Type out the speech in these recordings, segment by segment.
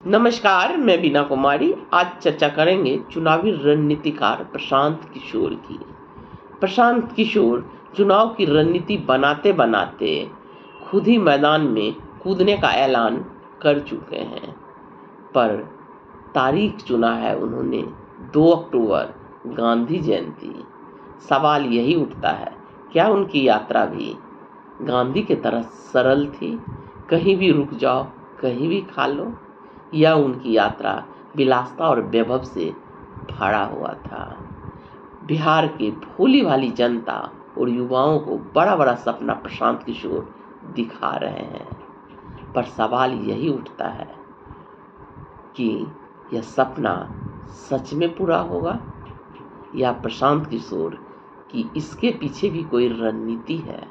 नमस्कार, मैं बीना कुमारी। आज चर्चा करेंगे चुनावी रणनीतिकार प्रशांत किशोर की। प्रशांत किशोर चुनाव की रणनीति बनाते बनाते खुद ही मैदान में कूदने का ऐलान कर चुके हैं, पर तारीख चुना है उन्होंने 2 अक्टूबर, गांधी जयंती। सवाल यही उठता है, क्या उनकी यात्रा भी गांधी की तरह सरल थी? कहीं भी रुक जाओ, कहीं भी खा लो, या उनकी यात्रा विलासिता और वैभव से भरा हुआ था? बिहार के भोली भाली जनता और युवाओं को बड़ा बड़ा सपना प्रशांत किशोर दिखा रहे हैं, पर सवाल यही उठता है कि यह सपना सच में पूरा होगा, या प्रशांत किशोर की इसके पीछे भी कोई रणनीति है?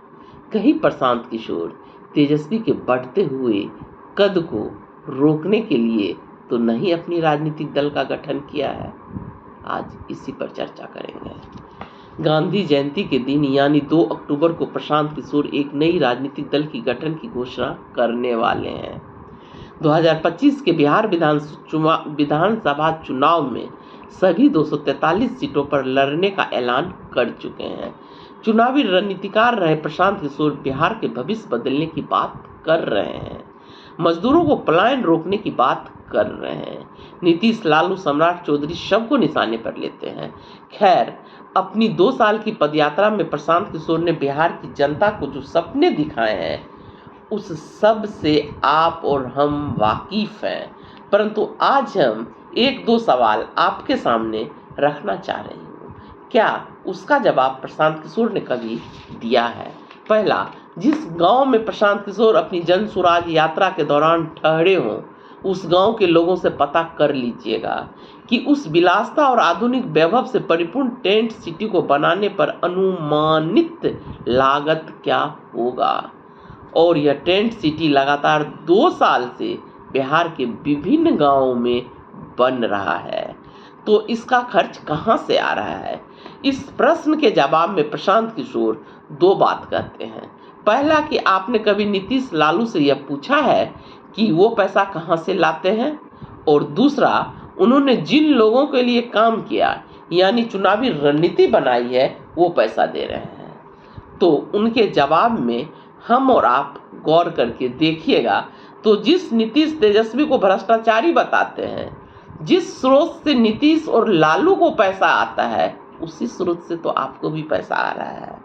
कहीं प्रशांत किशोर तेजस्वी के बढ़ते हुए कद को रोकने के लिए तो नहीं अपनी राजनीतिक दल का गठन किया है? आज इसी पर चर्चा करेंगे। गांधी जयंती के दिन यानी 2 अक्टूबर को प्रशांत किशोर एक नई राजनीतिक दल की गठन की घोषणा करने वाले हैं। 2025 के बिहार विधानसभा चुनाव में सभी 243 सीटों पर लड़ने का ऐलान कर चुके हैं। चुनावी रणनीतिकार रहे प्रशांत किशोर बिहार के भविष्य बदलने की बात कर रहे हैं, मजदूरों को पलायन रोकने की बात कर रहे हैं। नीतीश, लालू, सम्राट चौधरी सबको निशाने पर लेते हैं। खैर, अपनी 2 साल की पदयात्रा में प्रशांत किशोर ने बिहार की जनता को जो सपने दिखाए हैं, उस सब से आप और हम वाकिफ हैं, परंतु आज हम 1-2 सवाल आपके सामने रखना चाह रही हूँ। क्या उसका जवाब प्रशांत किशोर ने कभी दिया है? पहला, जिस गांव में प्रशांत किशोर अपनी जन स्वराज यात्रा के दौरान ठहरे हों, उस गांव के लोगों से पता कर लीजिएगा कि उस विलासिता और आधुनिक वैभव से परिपूर्ण टेंट सिटी को बनाने पर अनुमानित लागत क्या होगा। और यह टेंट सिटी लगातार 2 साल से बिहार के विभिन्न गांवों में बन रहा है, तो इसका खर्च कहां से आ रहा है? इस प्रश्न के जवाब में प्रशांत किशोर 2 बात कहते हैं। पहला, कि आपने कभी नीतीश, लालू से यह पूछा है कि वो पैसा कहां से लाते हैं? और दूसरा, उन्होंने जिन लोगों के लिए काम किया यानी चुनावी रणनीति बनाई है, वो पैसा दे रहे हैं? तो उनके जवाब में हम और आप गौर करके देखिएगा, तो जिस नीतीश तेजस्वी को भ्रष्टाचारी बताते हैं, जिस स्रोत से नीतीश और लालू को पैसा आता है, उसी स्रोत से तो आपको भी पैसा आ रहा है।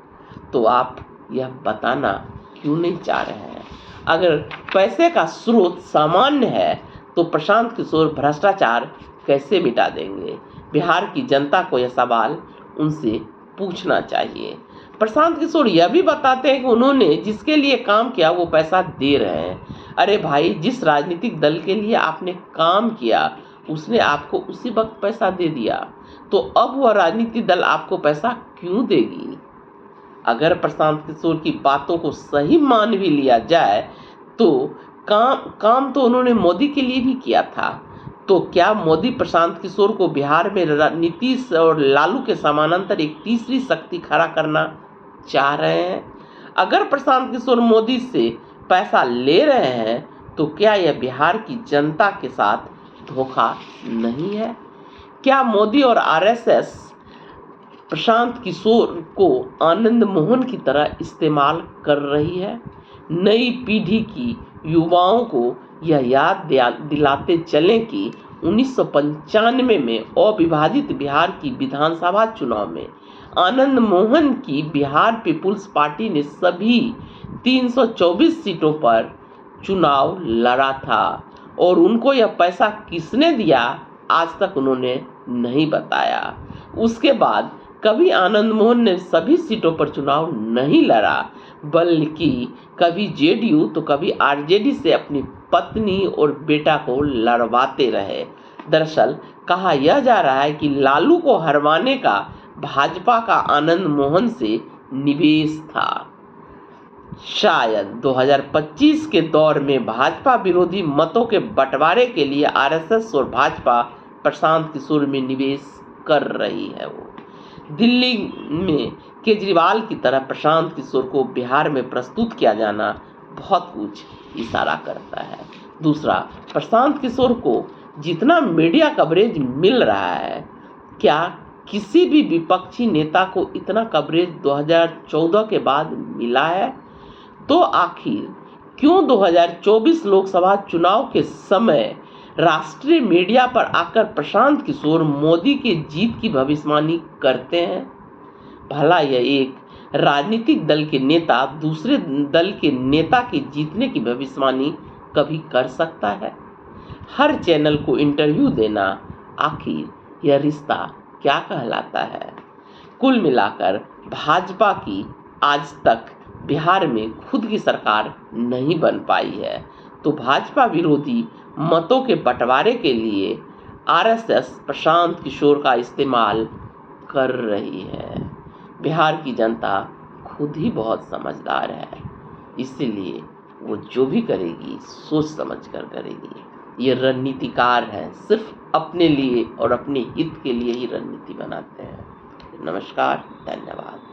तो आप यह बताना क्यों नहीं चाह रहे हैं? अगर पैसे का स्रोत सामान्य है, तो प्रशांत किशोर भ्रष्टाचार कैसे मिटा देंगे? बिहार की जनता को यह सवाल उनसे पूछना चाहिए। प्रशांत किशोर यह भी बताते हैं कि उन्होंने जिसके लिए काम किया वो पैसा दे रहे हैं। अरे भाई, जिस राजनीतिक दल के लिए आपने काम किया, उसने आपको उसी वक्त पैसा दे दिया, तो अब वह राजनीतिक दल आपको पैसा क्यों देगी? अगर प्रशांत किशोर की बातों को सही मान भी लिया जाए, तो काम तो उन्होंने मोदी के लिए भी किया था। तो क्या मोदी प्रशांत किशोर को बिहार में नीतीश और लालू के समानांतर एक तीसरी शक्ति खड़ा करना चाह रहे हैं? अगर प्रशांत किशोर मोदी से पैसा ले रहे हैं, तो क्या यह बिहार की जनता के साथ धोखा नहीं है? क्या मोदी और आरएसएस प्रशांत किशोर को आनंद मोहन की तरह इस्तेमाल कर रही है? नई पीढ़ी की युवाओं को यह याद दिलाते चलें कि 1995 में अविभाजित बिहार की विधानसभा चुनाव में आनंद मोहन की बिहार पीपुल्स पार्टी ने सभी 324 सीटों पर चुनाव लड़ा था, और उनको यह पैसा किसने दिया, आज तक उन्होंने नहीं बताया। उसके बाद कभी आनंद मोहन ने सभी सीटों पर चुनाव नहीं लड़ा, बल्कि कभी जेडीयू तो कभी आरजेडी से अपनी पत्नी और बेटा को लड़वाते रहे। दरअसल कहा यह जा रहा है कि लालू को हरवाने का भाजपा का आनंद मोहन से निवेश था। शायद 2025 के दौर में भाजपा विरोधी मतों के बंटवारे के लिए आरएसएस और भाजपा प्रशांत किशोर में निवेश कर रही है। वो दिल्ली में केजरीवाल की तरह प्रशांत किशोर को बिहार में प्रस्तुत किया जाना बहुत कुछ इशारा करता है। दूसरा, प्रशांत किशोर को जितना मीडिया कवरेज मिल रहा है, क्या किसी भी विपक्षी नेता को इतना कवरेज 2014 के बाद मिला है? तो आखिर क्यों 2024 लोकसभा चुनाव के समय राष्ट्रीय मीडिया पर आकर प्रशांत किशोर मोदी के जीत की भविष्यवाणी करते हैं? भला यह एक राजनीतिक दल के नेता दूसरे दल के नेता के जीतने की भविष्यवाणी कभी कर सकता है? हर चैनल को इंटरव्यू देना, आखिर यह रिश्ता क्या कहलाता है? कुल मिलाकर भाजपा की आज तक बिहार में खुद की सरकार नहीं बन पाई है, तो भाजपा विरोधी मतों के बंटवारे के लिए आरएसएस प्रशांत किशोर का इस्तेमाल कर रही है। बिहार की जनता खुद ही बहुत समझदार है, इसलिए वो जो भी करेगी सोच समझ कर करेगी। ये रणनीतिकार हैं, सिर्फ अपने लिए और अपने हित के लिए ही रणनीति बनाते हैं। नमस्कार, धन्यवाद।